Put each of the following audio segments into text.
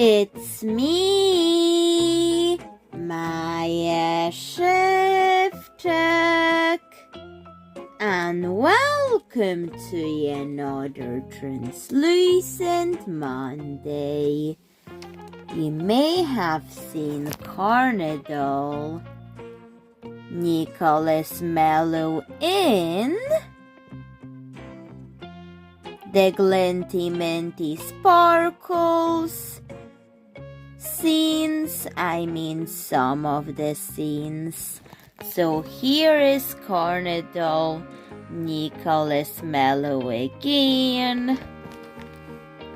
It's me, Maya Shevchak, and welcome to another Translucent Monday. You may have seen Cardinal, Nicholas Mellow in the Glinty Minty Sparkles scenes, some of the scenes. So here is Cardinal, Nicholas Mellow again.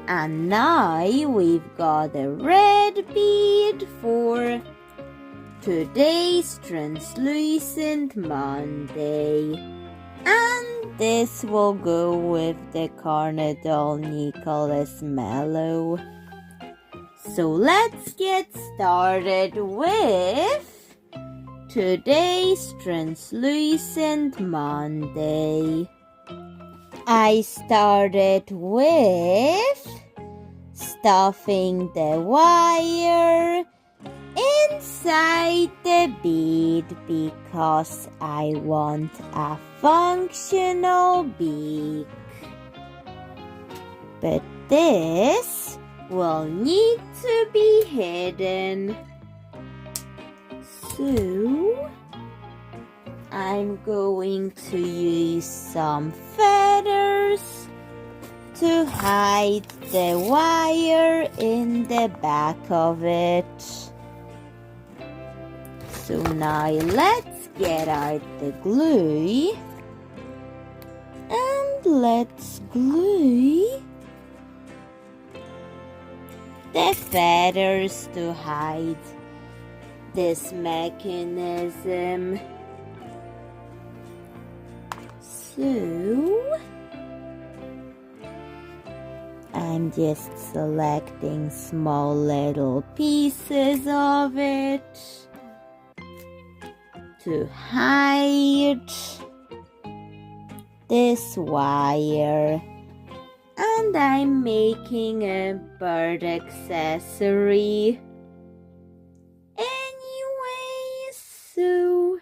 And now we've got a red bead for today's Translucent Monday. And this will go with the Cardinal Nicholas Mellow. So let's get started with today's Translucent Monday. I started with stuffing the wire inside the bead because I want a functional beak. But this will need to be hidden. So I'm going to use some feathers to hide the wire in the back of it. So now let's get out the glue and let's glue the feathers to hide this mechanism. So I'm just selecting small little pieces of it to hide this wire. And I'm making a bird accessory anyway, so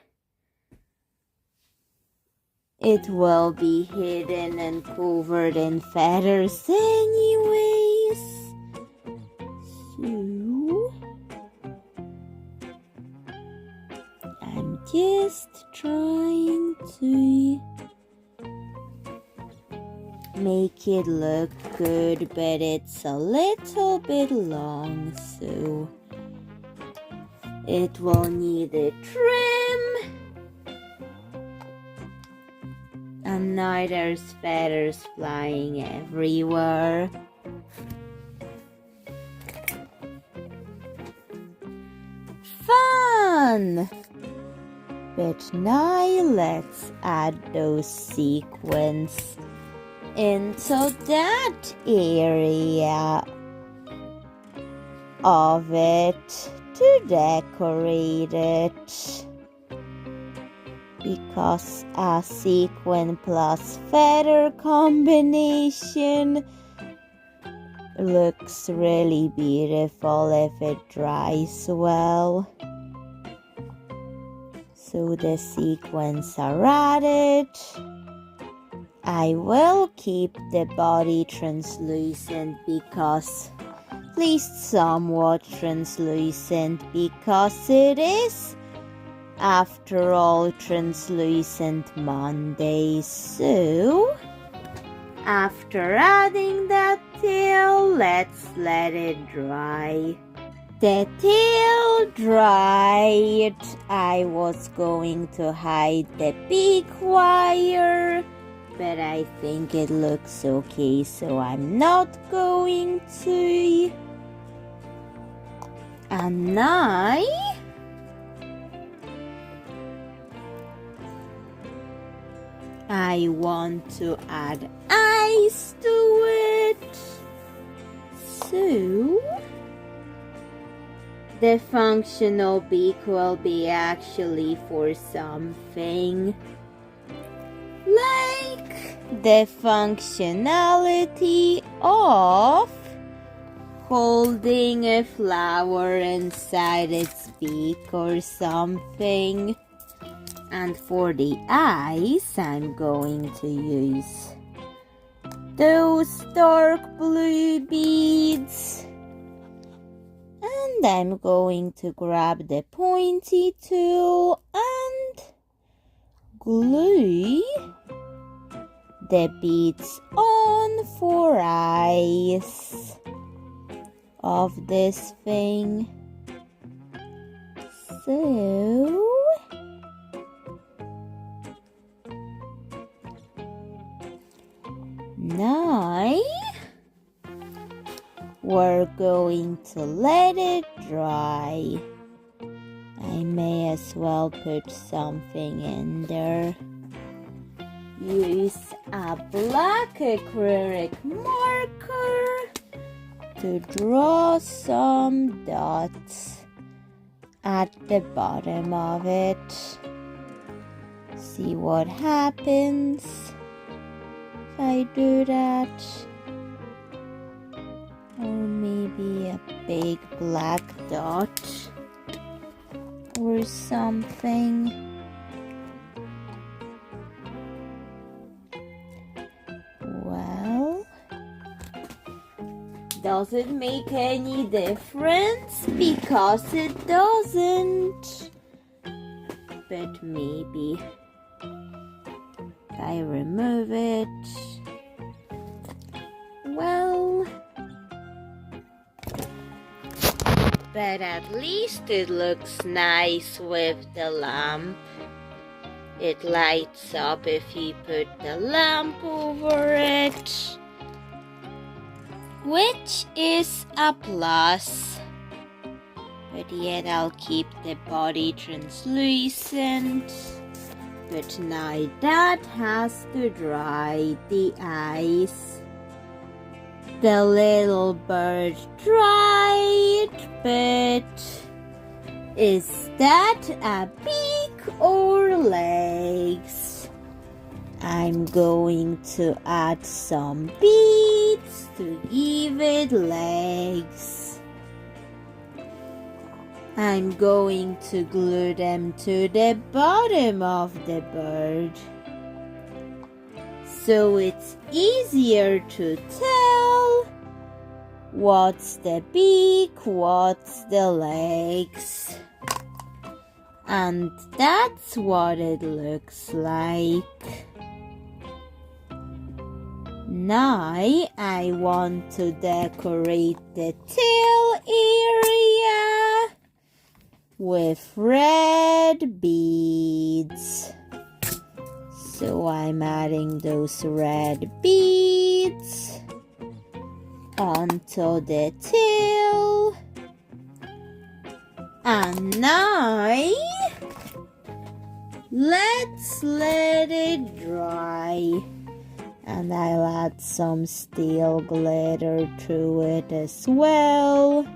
it will be hidden and covered in feathers anyways. So I'm just trying to make it look good, but it's a little bit long, so it will need a trim. And now there's feathers flying everywhere. Fun! But now let's add those sequins into that area of it to decorate it, because a sequin plus feather combination looks really beautiful if it dries well. So the sequins are added. I will keep the body translucent because, at least somewhat translucent, because it is, after all, Translucent Monday. So, after adding that tail, let's let it dry. The tail dried. I was going to hide the beak wire, but I think it looks okay, so I'm not going to. And now I want to add eyes to it. So the functional beak will be actually for something like the functionality of holding a flower inside its beak or something. And for the eyes, I'm going to use those dark blue beads. And I'm going to grab the pointy tool and glue the beads on for eyes of this thing. So now we're going to let it dry. I may as well put something in there. Use a black acrylic marker to draw some dots at the bottom of it. See what happens if I do that. Or maybe a big black dot or something. Well, does it make any difference? Because it doesn't. But maybe if I remove it, well, but at least it looks nice with the lamp. It lights up if you put the lamp over it, which is a plus. But yet I'll keep the body translucent. But now that has to dry. The eyes, the little bird dried, but is that a beak or legs? I'm going to add some beads to give it legs. I'm going to glue them to the bottom of the bird, so it's easier to tell what's the beak, what's the legs. And that's what it looks like. Now I want to decorate the tail area with red beads. So I'm adding those red beads onto the tail. And now let's let it dry. And I'll add some steel glitter to it as well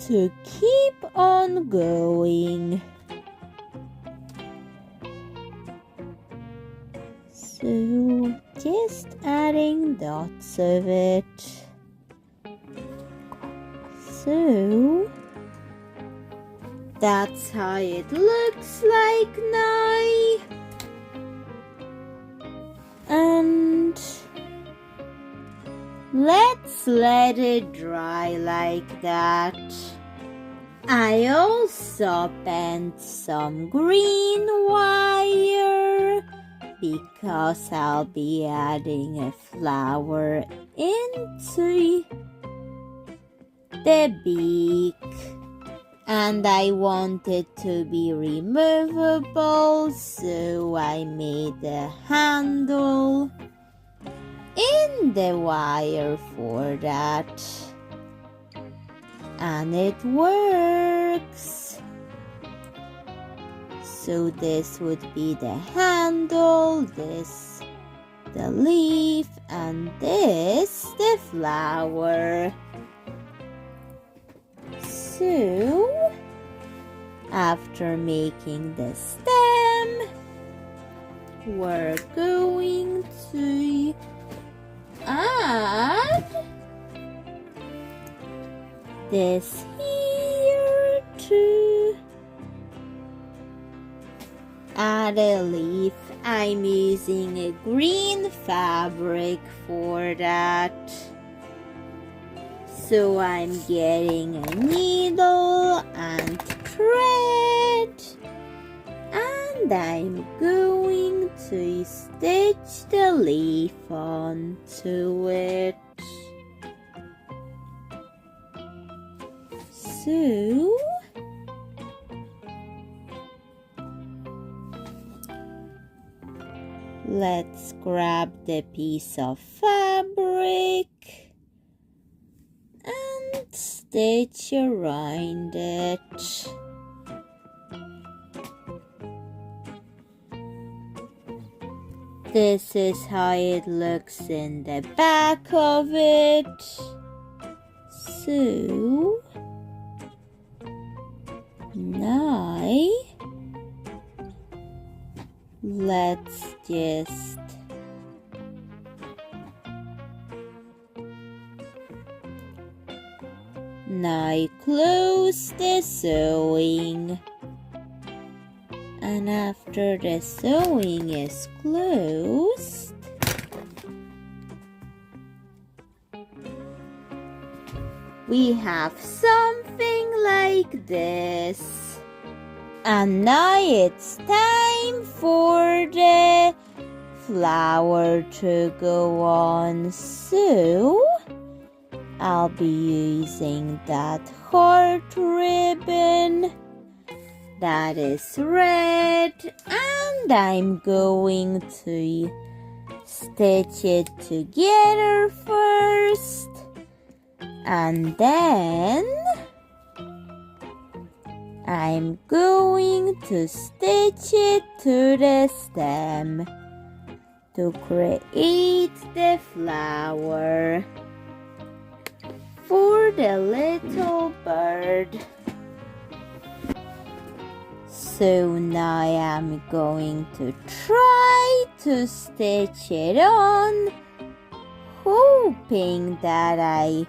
to keep on going. So just adding dots of it. So that's how it looks like now. And let's let it dry like that. I also bent some green wire because I'll be adding a flower into the beak. And I want it to be removable, so I made a handle in the wire for that. And it works. So this would be the handle, this the leaf, and this the flower. So, after making the stem, we're going to add this here too. Add a leaf. I'm using a green fabric for that. So I'm getting a needle and thread, and I'm going to stitch the leaf onto it. So let's grab the piece of fabric and stitch around it. This is how it looks in the back of it. So now let's just close the sewing, and after the sewing is closed, we have something like this. And now it's time for the flower to go on. So I'll be using that heart ribbon that is red, and I'm going to stitch it together first, and then I'm going to stitch it to the stem to create the flower for the little bird. So now I'm going to try to stitch it on, hoping that I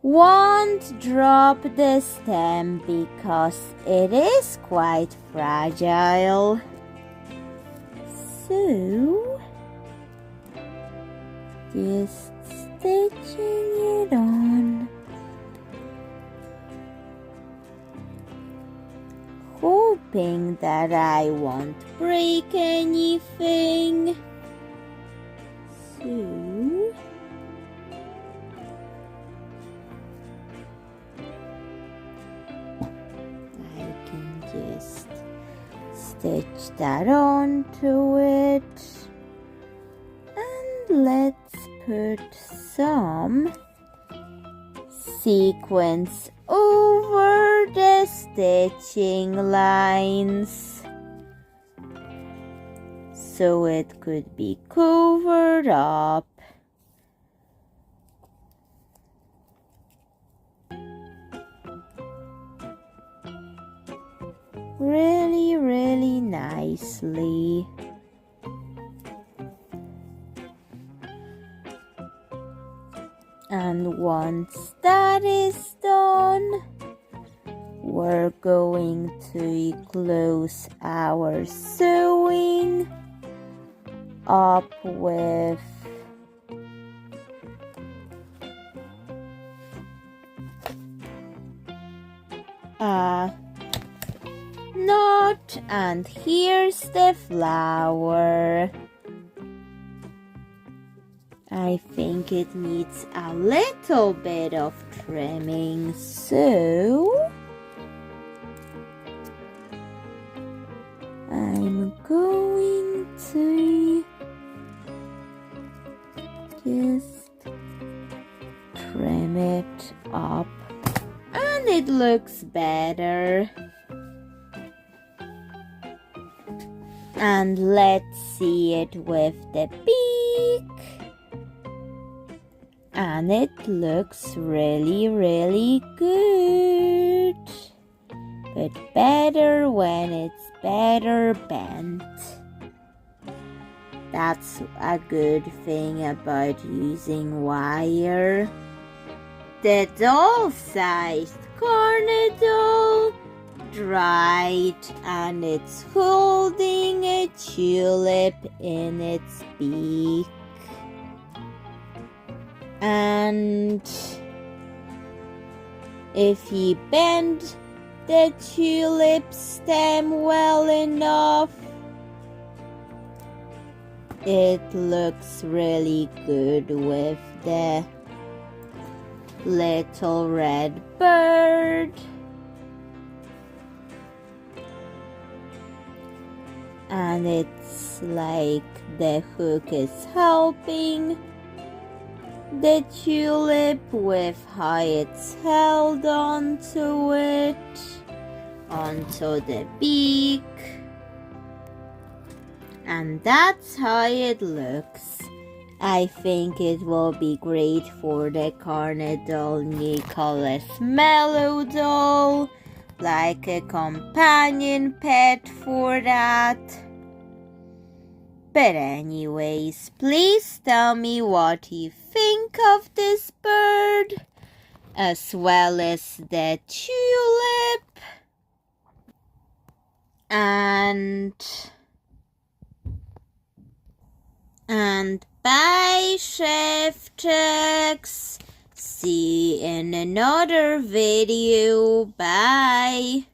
won't drop the stem because it is quite fragile. So just stitching it on, hoping that I won't break anything. So I can just stitch that onto it, and let's put some sequins over the stitching lines so it could be covered up. Really nicely. And once that is done, we're going to close our sewing up with a knot, and here's the flower. I think it needs a little bit of trimming, so I'm going to just trim it up, and it looks better. And let's see it with the beak. And it looks really good, but better when it's better bent. That's a good thing about using wire. The doll-sized Cardinal dried and it's holding a tulip in its beak. And if you bend the tulip stem well enough, it looks really good with the little red bird. And it's like the hook is helping the tulip with how it's held onto it, onto the beak. And that's how it looks. I think it will be great for the Cardinal Nicholas Mellow doll, like a companion pet for that. But anyways, please tell me what you think of this bird, as well as the tulip. And bye, Chef Tex. See you in another video. Bye.